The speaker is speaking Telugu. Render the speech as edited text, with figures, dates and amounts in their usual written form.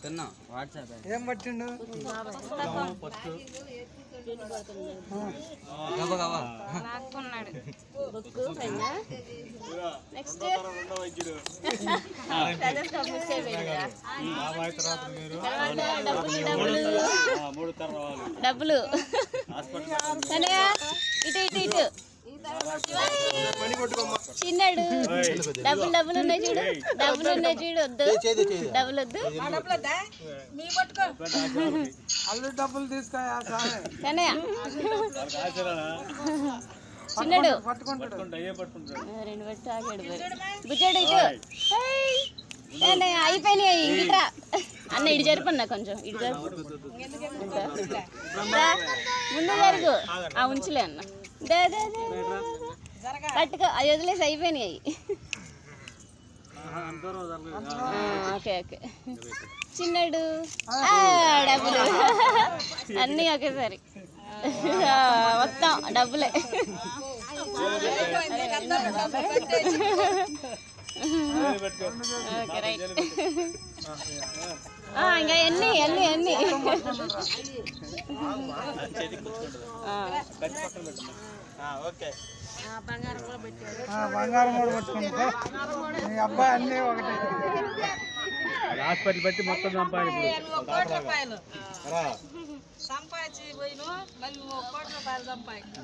తిన్నా వాట్సాప్ ఏం పట్టిండు డబ్బులు ఇటు ఇటు ఇటు చిన్నాడు డబ్బులు ఉన్నాయి చూడు వద్దు డబ్బులు వద్దు అల్లు డబ్బులు తీసుకో చిన్నాడు పట్టుకుంటాడు రెండు పెట్టి ఆగాడు బుజ్జాడు ఇటు అయిపోయినాయి ఇంటిరా అన్న ఇటు జరుపన్నా కొంచెం ఇటు జరుపు ముందు జరుగు ఉంచులే అన్న పట్టుకో అవి వదిలేసి అయిపోయినాయి ఓకే ఓకే చిన్నాడు డబ్బులు అన్నీ ఒకేసారి మొత్తం డబ్బులే ఓకే రైట్ ఇంకా ఎన్ని ఎన్ని ఎన్ని బంగారం కూడా పట్టుకుంటా మీ అబ్బాయి అన్నీ ఒకటి హాస్పిటల్ పెట్టి మొత్తం సంపాదించి పోయిన మళ్ళీ 1 కోటి రూపాయలు సంపాదించి